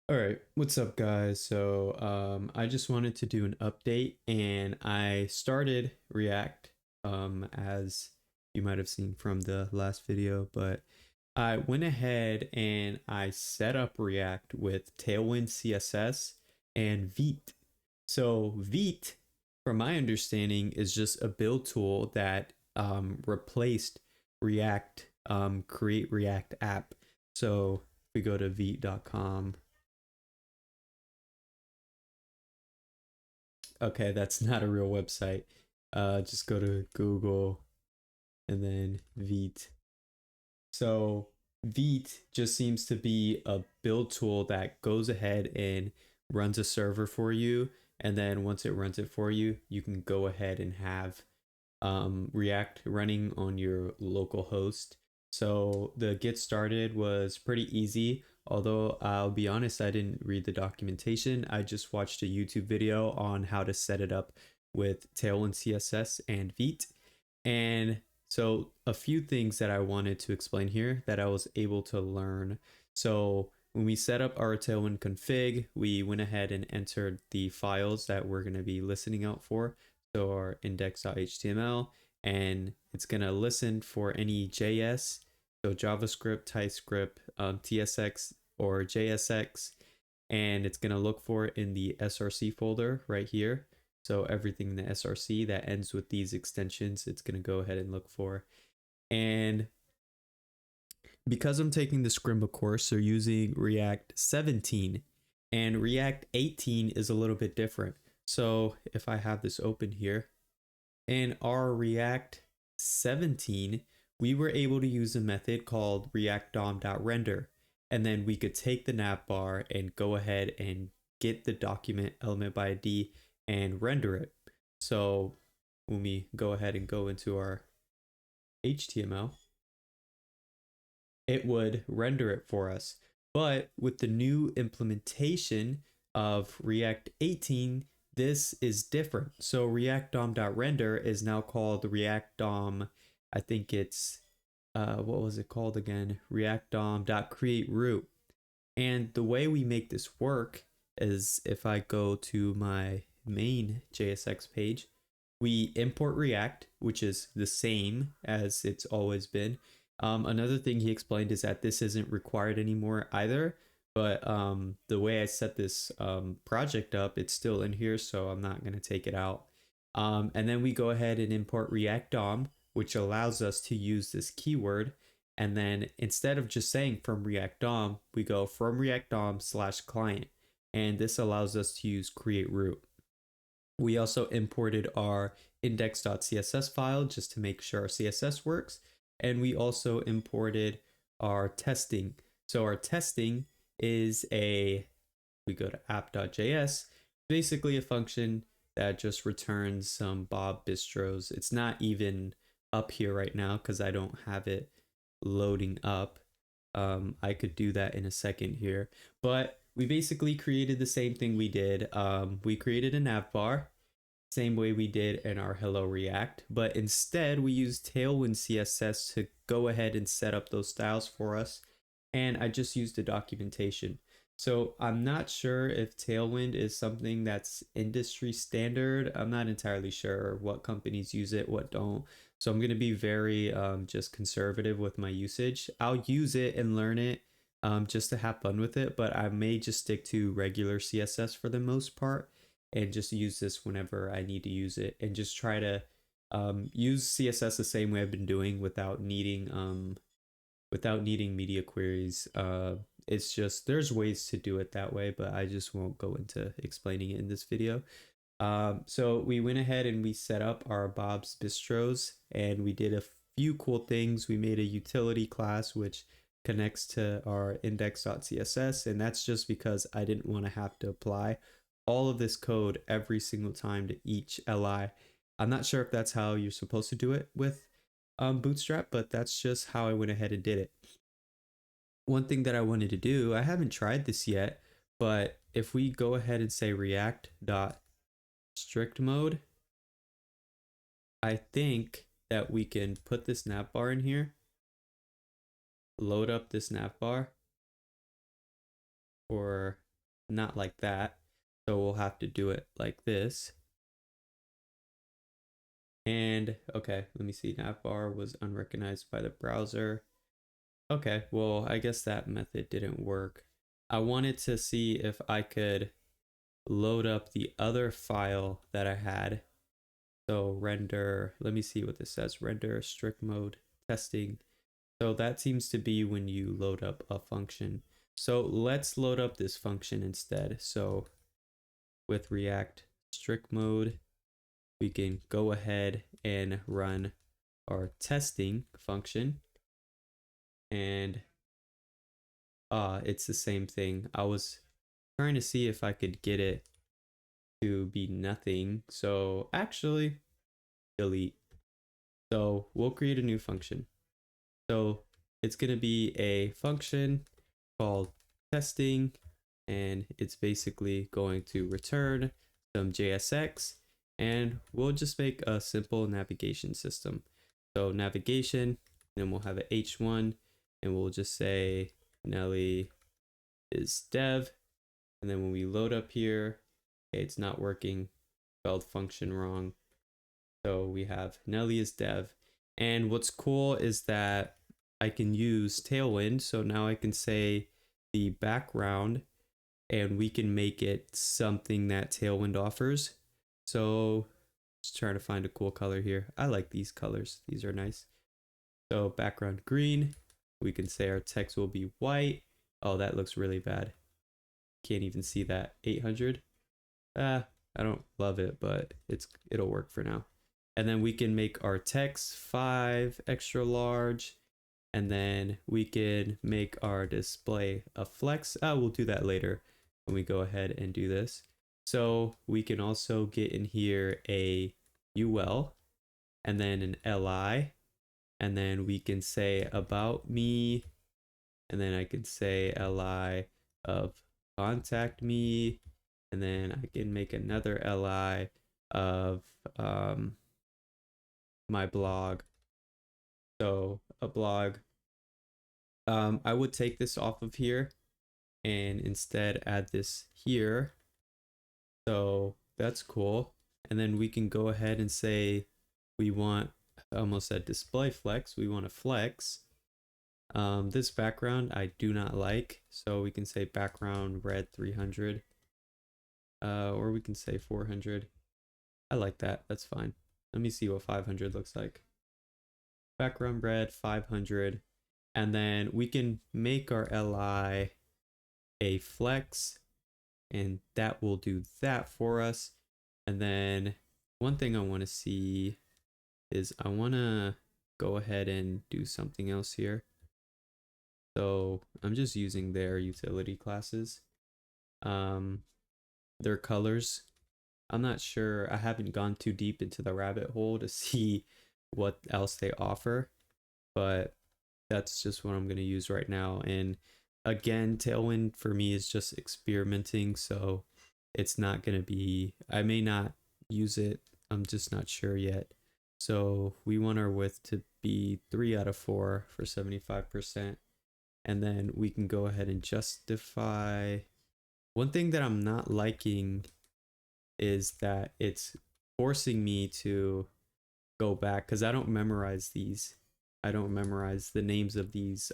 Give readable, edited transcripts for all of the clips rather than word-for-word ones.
All right, what's up, guys? I just wanted to do an update, and I started React, as you might have seen from the last video, but I went ahead and I set up React with Tailwind CSS and Vite. So Vite, from my understanding, is just a build tool that replaced React, Create React app. So if we go to vite.com. Okay, that's not a real website. Just go to Google and then Vite. So Vite just seems to be a build tool that goes ahead and runs a server for you. And then once it runs it for you, you can go ahead and have React running on your local host. So the get started was pretty easy. Although I'll be honest, I didn't read the documentation. I just watched a YouTube video on how to set it up with Tailwind CSS and Vite. And so a few things that I wanted to explain here that I was able to learn. So when we set up our Tailwind config, we went ahead and entered the files that we're going to be listening out for. So our index.html, and it's going to listen for any JS, so JavaScript, TypeScript, TSX, or JSX, and it's going to look for it in the SRC folder right here. So everything in the SRC that ends with these extensions, it's going to go ahead and look for. And because I'm taking the Scrimba course, so using React 17, and React 18 is a little bit different. So if I have this open here, in our React 17, we were able to use a method called react-dom.render. And then we could take the navbar and go ahead and get the document element by ID and render it. So when we go ahead and go into our HTML, it would render it for us. But with the new implementation of React 18, this is different. So React DOM.render is now called React DOM. I think it's what was it called again? React DOM.create root. And the way we make this work is if I go to my main JSX page, we import React, which is the same as it's always been. Another thing he explained is that this isn't required anymore either, but the way I set this project up, it's still in here, so I'm not going to take it out. And then we go ahead and import React DOM, which allows us to use this keyword. And then instead of just saying from React DOM, we go from React DOM / client. And this allows us to use create root. We also imported our index.css file just to make sure our CSS works. And we also imported our testing. So our testing is we go to app.js, basically a function that just returns some Bob Bistros. It's not even up here right now because I don't have it loading up. I could do that in a second here, but we basically created the same thing we did. We created a navbar, same way we did in our Hello React, but instead we used Tailwind CSS to go ahead and set up those styles for us. And I just used the documentation. So I'm not sure if Tailwind is something that's industry standard. I'm not entirely sure what companies use it, what don't. So I'm going to be very just conservative with my usage. I'll use it and learn it just to have fun with it, but I may just stick to regular CSS for the most part and just use this whenever I need to use it and just try to use CSS the same way I've been doing without needing media queries. It's just there's ways to do it that way, but I just won't go into explaining it in this video. So we went ahead and we set up our Bob's Bistros, and we did a few cool things. We made a utility class which connects to our index.css, and that's just because I didn't want to have to apply all of this code every single time to each LI. I'm not sure if that's how you're supposed to do it with Bootstrap, but that's just how I went ahead and did it. One thing that I wanted to do, I haven't tried this yet, but if we go ahead and say react.strict mode, I think that we can put this navbar in here, load up this navbar for not like that. So we'll have to do it like this. And okay, let me see. Navbar was unrecognized by the browser. Okay, well, I guess that method didn't work. I wanted to see if I could load up the other file that I had. So render, let me see what this says. Render strict mode testing. So that seems to be when you load up a function. So let's load up this function instead. So with React strict mode, we can go ahead and run our testing function. And it's the same thing. I was trying to see if I could get it to be nothing. So actually, delete. So we'll create a new function. So it's going to be a function called testing, and it's basically going to return some JSX, and we'll just make a simple navigation system. So navigation, then we'll have an H1, and we'll just say Nelly is dev. And then when we load up here, okay, it's not working, spelled function wrong. So we have Nelly is dev. And what's cool is that I can use Tailwind. So now I can say the background and we can make it something that Tailwind offers. So just trying to find a cool color here. I like these colors. These are nice. So background green, we can say our text will be white. Oh, that looks really bad. Can't even see that. 800. I don't love it, but it'll work for now. And then we can make our text 5 extra large, and then we can make our display a flex. We'll do that later when we go ahead and do this. So we can also get in here a UL and then an LI, and then we can say about me, and then I can say LI of contact me, and then I can make another LI of my blog. So a blog. I would take this off of here and instead add this here. So that's cool. And then we can go ahead and say we want, I almost said display flex, we want a flex. This background I do not like, so we can say background red 300, or we can say 400. I like that, that's fine. Let me see what 500 looks like. Background red 500, and then we can make our LI a flex, and that will do that for us. And then one thing I want to see is I want to go ahead and do something else here. So I'm just using their utility classes, their colors. I'm not sure, I haven't gone too deep into the rabbit hole to see what else they offer, but that's just what I'm going to use right now. And again, Tailwind for me is just experimenting, so it's not going to be, I may not use it, I'm just not sure yet. So we want our width to be 3 out of 4 for 75%. And then we can go ahead and justify. One thing that I'm not liking is that it's forcing me to go back because I don't memorize these. I don't memorize the names of these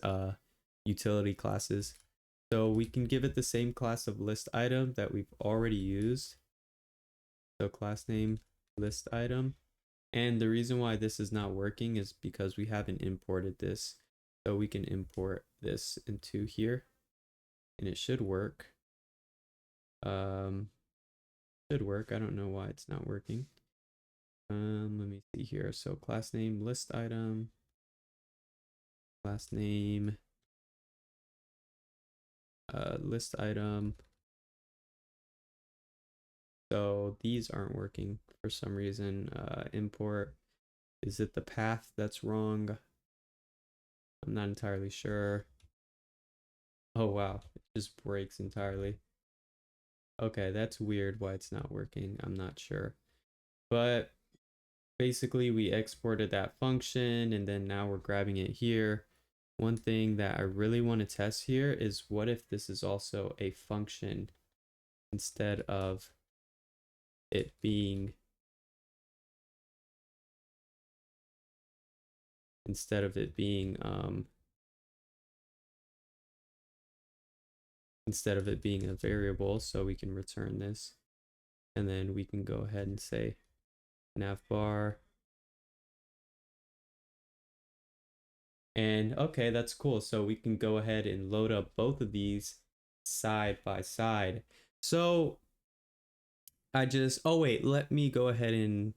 utility classes. So we can give it the same class of list item that we've already used. So class name list item. And the reason why this is not working is because we haven't imported this. So we can import this into here and it should work. Should work. I don't know why it's not working. Let me see here. So class name list item, class name list item. So these aren't working for some reason. Import, is it the path that's wrong? I'm not entirely sure. Oh wow, it just breaks entirely. Okay, that's weird why it's not working. I'm not sure. But basically we exported that function and then now we're grabbing it here. One thing that I really want to test here is what if this is also a function instead of it being instead of it being a variable. So we can return this, and then we can go ahead and say navbar. And okay, that's cool. So we can go ahead and load up both of these side by side. So oh wait, let me go ahead and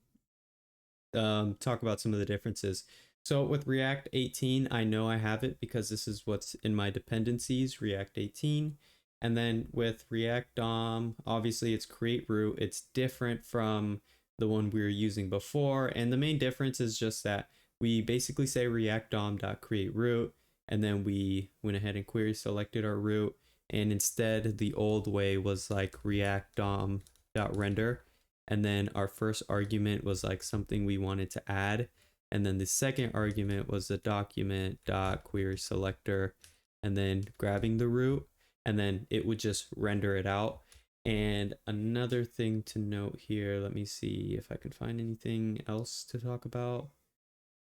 talk about some of the differences. So with React 18, I know I have it because this is what's in my dependencies, React 18. And then with React DOM, obviously it's create root. It's different from the one we were using before. And the main difference is just that we basically say React DOM.create root, and then we went ahead and query selected our root. And instead, the old way was like React DOM.render. And then our first argument was like something we wanted to add. And then the second argument was the document.query selector, and then grabbing the root, and then it would just render it out. And another thing to note here, let me see if I can find anything else to talk about.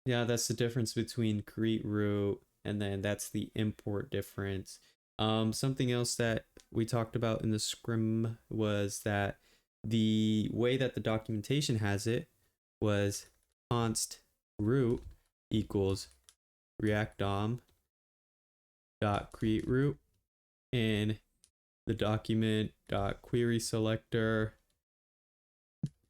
Yeah, that's the difference between create root, and then that's the import difference. Something else that we talked about in the scrim was that the way that the documentation has it was const root equals react dom dot create root, and the document dot query selector,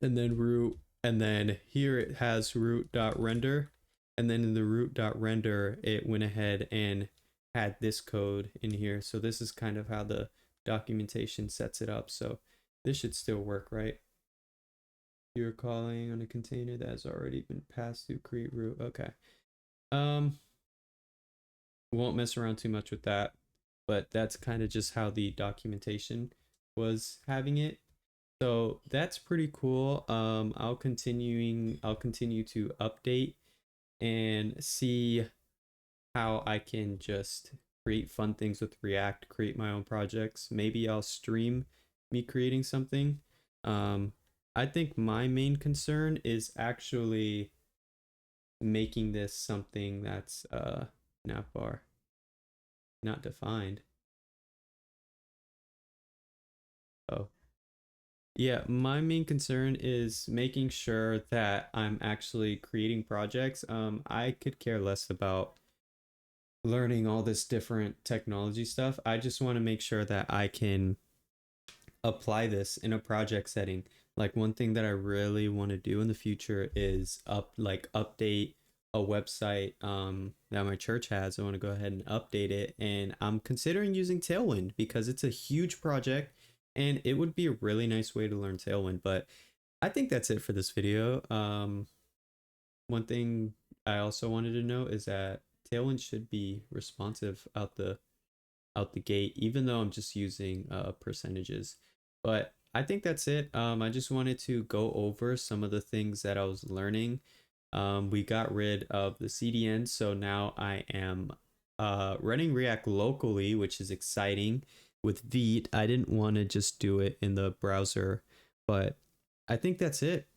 and then root, and then here it has root dot render, and then in the root dot render it went ahead and had this code in here. So this is kind of how the documentation sets it up. So this should still work, right? You're calling on a container that has already been passed through create root. Okay. Won't mess around too much with that, but that's kind of just how the documentation was having it. So that's pretty cool. I'll continue to update and see how I can just create fun things with React, create my own projects. Maybe I'll stream me creating something. I think my main concern is actually making this something that's navbar not defined. Oh. Yeah, my main concern is making sure that I'm actually creating projects. I could care less about learning all this different technology stuff. I just want to make sure that I can apply this in a project setting. Like one thing that I really want to do in the future is update a website that my church has. I want to go ahead and update it, and I'm considering using Tailwind because it's a huge project and it would be a really nice way to learn Tailwind. But I think that's it for this video. One thing I also wanted to note is that Tailwind should be responsive out the gate, even though I'm just using percentages. But I think that's it. I just wanted to go over some of the things that I was learning. We got rid of the CDN, so now I am running React locally, which is exciting with Vite. I didn't want to just do it in the browser, but I think that's it.